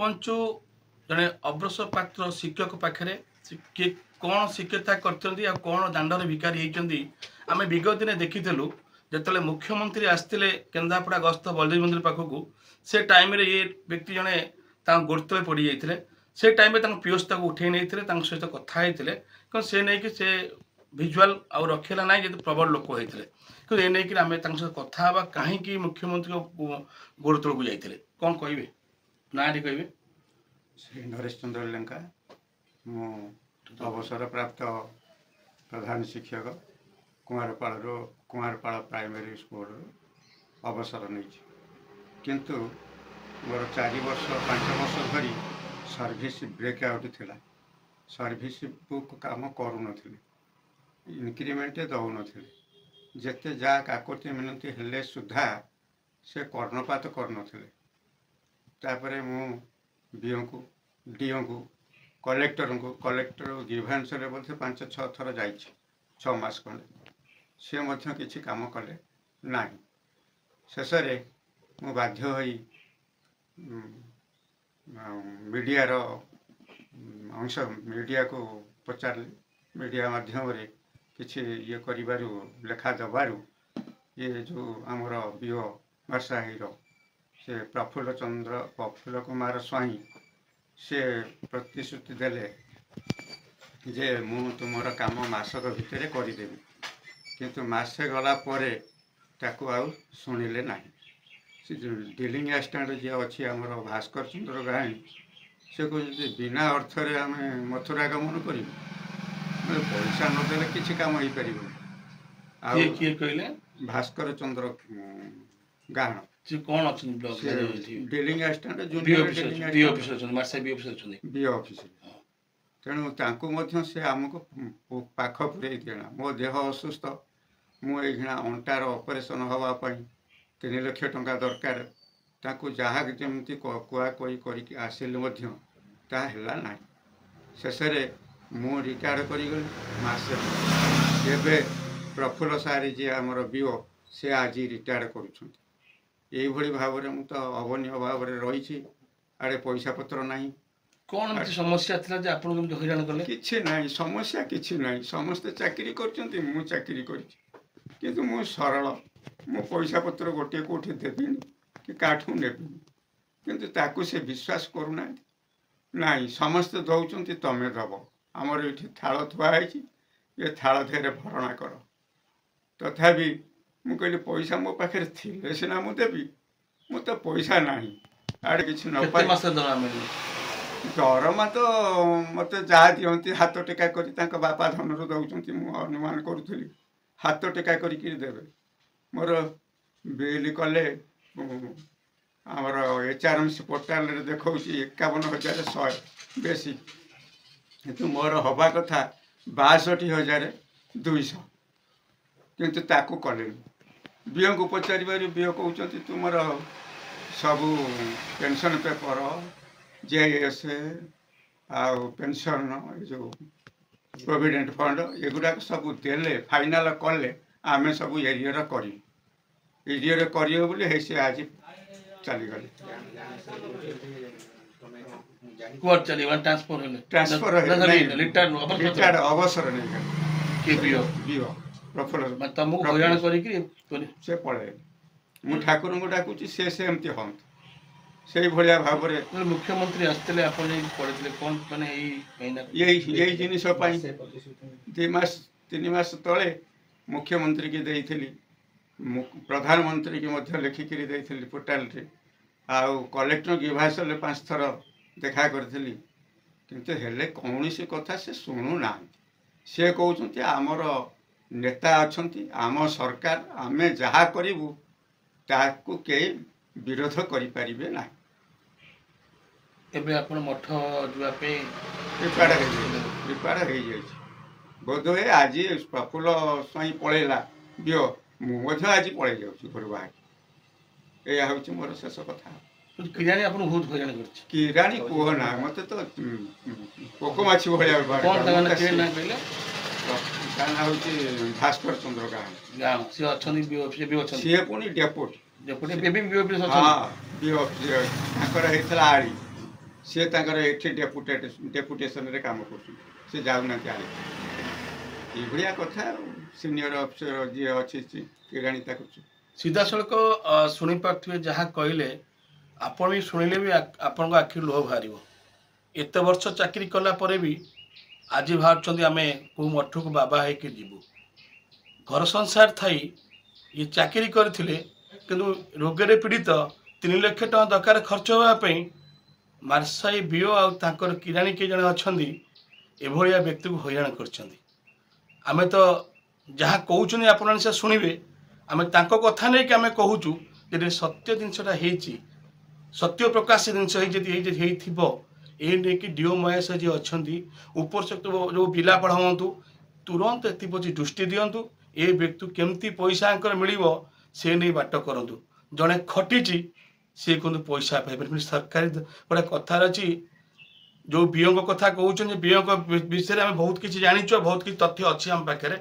ପଞ୍ଚୁ ଜଣେ ଅବ୍ରସ ପାତ୍ର ଶିକ୍ଷକ ପାଖରେ କିଏ କ'ଣ ଶିକ୍ଷତା କରିଛନ୍ତି ଆଉ କ'ଣ ଦାଣ୍ଡରେ ଭିକାରୀ ହେଇଛନ୍ତି ଆମେ ବିଗତ ଦିନେ ଦେଖିଥିଲୁ। ଯେତେବେଳେ ମୁଖ୍ୟମନ୍ତ୍ରୀ ଆସିଥିଲେ କେନ୍ଦ୍ରାପଡ଼ା ଗସ୍ତ ବଳଦେବ ମନ୍ଦିର ପାଖକୁ ସେ ଟାଇମ୍ରେ ଏ ବ୍ୟକ୍ତି ଜଣେ ତାଙ୍କ ଗୋଡ଼ ତଳେ ପଡ଼ିଯାଇଥିଲେ। ସେ ଟାଇମ୍ରେ ତାଙ୍କ ପିଓସ୍ ତାକୁ ଉଠେଇ ନେଇଥିଲେ, ତାଙ୍କ ସହିତ କଥା ହେଇଥିଲେ, କିନ୍ତୁ ସେ ନେଇକି ସେ ଭିଜୁଆଲ୍ ଆଉ ରଖିଲା ନାହିଁ ଯେହେତୁ ପ୍ରବଳ ଲୋକ ହେଇଥିଲେ। କିନ୍ତୁ ଏ ନେଇକି ଆମେ ତାଙ୍କ ସହିତ କଥା ହେବା କାହିଁକି ମୁଖ୍ୟମନ୍ତ୍ରୀଙ୍କ ଗୋଡ଼ ତଳକୁ ଯାଇଥିଲେ କ'ଣ କହିବେ, ନାଁଟି କହିବେ? ଶ୍ରୀ ନରେଶ ଚନ୍ଦ୍ର ଲେଙ୍କା, ମୁଁ ଅବସରପ୍ରାପ୍ତ ପ୍ରଧାନ ଶିକ୍ଷକ କୁମାରପାଳ ପ୍ରାଇମେରୀ ସ୍କୁଲରୁ ଅବସର ନେଇଛି। କିନ୍ତୁ ମୋର 4 ବର୍ଷ 5 ବର୍ଷ ଧରି ସର୍ଭିସ୍ ବ୍ରେକ୍ ଆଉଟ୍ ଥିଲା। ସର୍ଭିସ୍ ବୁକ୍ କାମ କରୁନଥିଲି, ଇନକ୍ରିମେଣ୍ଟ ଦେଉନଥିଲି। ଯେତେ ଯାହା କାକୁତି ମିନତି ହେଲେ ସୁଦ୍ଧା ସେ କର୍ଣ୍ଣପାତ କରୁନଥିଲେ। ତାପରେ ମୁଁ ବିଓଙ୍କୁ, ଡିଓଙ୍କୁ, କଲେକ୍ଟର ଗ୍ରିଭାନ୍ସରେ ବୋଧେ 5-6 ଥର ଯାଇଛି, 6 ମାସ ଖଣ୍ଡେ। ସେ ମଧ୍ୟ କିଛି କାମ କଲେ ନାହିଁ। ଶେଷରେ ମୁଁ ବାଧ୍ୟ ହୋଇ ମିଡ଼ିଆକୁ ପଚାରିଲି। ମିଡ଼ିଆ ମାଧ୍ୟମରେ କିଛି ଇଏ କରିବାରୁ, ଲେଖା ଦେବାରୁ ଇଏ ଯେଉଁ ଆମର ବିଓ ମାର୍ଶାହିର ସେ ପ୍ରଫୁଲ୍ଲ କୁମାର ସ୍ୱାଇଁ ସେ ପ୍ରତିଶ୍ରୁତି ଦେଲେ ଯେ ମୁଁ ତୁମର କାମ ମାସକ ଭିତରେ କରିଦେବି। କିନ୍ତୁ ମାସେ ଗଲା ପରେ ତାକୁ ଆଉ ଶୁଣିଲେ ନାହିଁ। ସେ ଯେଉଁ ଡିଲିଂ ଆସିଷ୍ଟାଣ୍ଟ ଯିଏ ଅଛି ଆମର ଭାସ୍କର ଚନ୍ଦ୍ର ଗାହାଣୀ, ସେ କହୁଛନ୍ତି ବିନା ଅର୍ଥରେ ଆମେ ମଥୁରା ଗମନ କରିବୁ, ପଇସା ନଦେଲେ କିଛି କାମ ହେଇପାରିବନି। ଆଉ କିଏ କହିଲେ? ଭାସ୍କର ଚନ୍ଦ୍ର ଗାହାଣ। ସେ କ'ଣ ଅଛନ୍ତି? Dealing assistant, BO officer. ତେଣୁ ତାଙ୍କୁ ମଧ୍ୟ ସେ ଆମକୁ ପାଖ ପୁରେଇ ଦିଏନା। ମୋ ଦେହ ଅସୁସ୍ଥ, ମୁଁ ଏଇକ୍ଷିଣା ଅଣ୍ଟାର ଅପରେସନ୍ ହେବା ପାଇଁ 3 ଲକ୍ଷ ଟଙ୍କା ଦରକାର। ତାଙ୍କୁ ଯାହା ଯେମିତି କୁଆକୁଇ କରିକି ଆସିଲେ ମଧ୍ୟ ତାହା ହେଲା ନାହିଁ। ଶେଷରେ ମୁଁ ରିଟାୟାର୍ଡ କରିଗଲି ମାସେ। ଏବେ ପ୍ରଫୁଲ୍ଲ ସାର୍ ଯିଏ ଆମର ବିଓ, ସେ ଆଜି ରିଟାୟାର୍ଡ କରୁଛନ୍ତି। ଏଇଭଳି ଭାବରେ ମୁଁ ତ ଅବନୀୟ ଭାବରେ ରହିଛି। ଆଡ଼େ ପଇସା ପତ୍ର ନାହିଁ। କ'ଣ ସମସ୍ୟା ଥିଲା ଯେ ଆପଣଙ୍କୁ ଏମିତି ହଇରାଣ କଲେ? କିଛି ନାହିଁ, ସମସ୍ୟା କିଛି ନାହିଁ। ସମସ୍ତେ ଚାକିରି କରିଛନ୍ତି, ମୁଁ ଚାକିରି କରିଛି। କିନ୍ତୁ ମୁଁ ସରଳ, ମୁଁ ପଇସା ପତ୍ର ଗୋଟିଏ କେଉଁଠି ଦେବିନି କି କାଠୁ ନେବିନି। କିନ୍ତୁ ତାକୁ ସେ ବିଶ୍ୱାସ କରୁନାହାନ୍ତି। ନାଇଁ, ସମସ୍ତେ ଦେଉଛନ୍ତି, ତମେ ଦେବ। ଆମର ଏଇଠି ଥାଳ ଥୁଆ ହେଇଛି, ଏ ଥାଳ ଦେହରେ ଭରଣା କର। ତଥାପି ମୁଁ କହିଲି ପଇସା ମୋ ପାଖରେ ଥିଲେ ସିନା ମୁଁ ଦେବି, ମୁଁ ତ ପଇସା ନାହିଁ। ଆଡ଼େ କିଛି ନ ପାଇ ଦରମା ତ ମୋତେ ଯାହା ଦିଅନ୍ତି ହାତ ଟେକା କରି ତାଙ୍କ ବାପା ଧନରୁ ଦେଉଛନ୍ତି, ମୁଁ ଅନୁମାନ କରୁଥିଲି ହାତ ଟେକା କରିକି ଦେବେ। ମୋର ବିଲ୍ କଲେ ଆମର HRMC ପୋର୍ଟାଲରେ ଦେଖାଉଛି 51,100 ବେଶୀ, କିନ୍ତୁ ମୋର ହେବା କଥା 62,200। କିନ୍ତୁ ତାକୁ କଲେନି। ବିଓଙ୍କୁ ପଚାରିବାରୁ ବିଓ କହୁଛନ୍ତି ତୁମର ସବୁ ପେନ୍ସନ୍ ପେପର, JS ଆଉ ପେନ୍ସନ୍, ଏ ଯେଉଁ ପ୍ରୋଭିଡେଣ୍ଟ ଫଣ୍ଡ, ଏଗୁଡ଼ାକ ସବୁ ଦେଲେ, ଫାଇନାଲ କଲେ ଆମେ ସବୁ ଏରିଅର କରିବୁ। ଏରିଅର କରିବ ବୋଲି ହେଇ ସେ ଆଜି ଚାଲିଗଲେ। ଟ୍ରାନ୍ସଫର ରିଟାୟାର୍ଡ ଅବସର ନେଇଗଲେ। ବିଓ ପ୍ରଫୁଲ୍ଲ ସେ ପଳେଇଲେ। ମୁଁ ଠାକୁରଙ୍କୁ ଡାକୁଛି ସେ ସେମିତି ହୁଅନ୍ତୁ। ସେଇଭଳିଆ ଭାବରେ ମୁଖ୍ୟମନ୍ତ୍ରୀ ଆସିଥିଲେ, ଆପଣ ପଢ଼ିଥିଲେ କ'ଣ ମାନେ ଏଇ ଜିନିଷ ପାଇଁ 2-3 ମାସ ତଳେ ମୁଖ୍ୟମନ୍ତ୍ରୀକି ଦେଇଥିଲି, ପ୍ରଧାନମନ୍ତ୍ରୀକି ମଧ୍ୟ ଲେଖିକିରି ଦେଇଥିଲି ପୋର୍ଟାଲରେ, ଆଉ କଲେକ୍ଟର ଗ୍ରିଭାନ୍ସରେ 5 ଥର ଦେଖା କରିଥିଲି। କିନ୍ତୁ ହେଲେ କୌଣସି କଥା ସେ ଶୁଣୁନାହାନ୍ତି। ସେ କହୁଛନ୍ତି ଆମର ନେତା ଅଛନ୍ତି, ଆମ ସରକାର, ଆମେ ଯାହା କରିବୁ ତାକୁ କେହି ବିରୋଧ କରିପାରିବେ ନାହିଁ। ଏବେ ଆପଣ ମଠ ଯିବା ପାଇଁ ପ୍ରିପେୟାର୍ଡ ହେଇଯାଇଛି। ବୋଧହୁଏ ଆଜି ପ୍ରଫୁଲ୍ଲ ସ୍ୱାଇଁ ପଳେଇଲା ବିଓ, ମୁଁ ମଧ୍ୟ ଆଜି ପଳେଇ ଯାଉଛି ଘରୁ ବାହାରି। ଏଇଆ ହେଉଛି ମୋର ଶେଷ କଥା। କିରାଣୀ ଆପଣଙ୍କୁ ବହୁତ ହଇରାଣ କରିଛି। କିରାଣୀ କୁହ ନା, ମୋତେ ତ ପୋକମାଛି ଭଳିଆ ବ୍ୟବହାର। ତା ନାଁ ହେଉଛି ଭାସ୍କର ଚନ୍ଦ୍ର ଗାହାଣୀ। ସିଏ ଅଛନ୍ତି, ସିଏ ପୁଣି ଡେପୁଟି। ତାଙ୍କର ହେଇଥିଲା ଆଳି। सी तांकर एठी डेपुटेशन रे काम करछन से जाउना आले ये भलिया कथा सीनियर अफिसर जी अछि केराणी ताकु सीधा सड़क शुणी पारे जहाँ कहले आपण भी शुणिले भी आपण आखि लुह बाहर एत वर्ष चाकरी कला परे भी आज बाहर आम कौ मठ को बाबा है जीवु घर संसार थी ये चाकरी करथिले किंतु रोगरे पीड़ित 3 लाख टका दरकार खर्च होगापी मार्साई बीओ आर किराणी किए जन अच्छा एभलिया व्यक्ति को हैरान कर तो जहाँ कहते आपण से शुणे आम कथा नहीं कि आम कहूँ जे सत्य जिनसा सत्य प्रकाश जिनस ये डीओ महेश जी अच्छा उपरशक्त जो पिला पढ़ाऊँ तुरंत एति दृष्टि दिंतु ये व्यक्ति केमती पैसा मिल से नहीं बाट करूँ जड़े खटी सी कहते पैसा पाइपर सरकारी गोटे कथार अच्छी जो बीओ कथा कहते बीओ विषय में बहुत किसी जानी बहुत किसी तथ्य अच्छी आम पाखे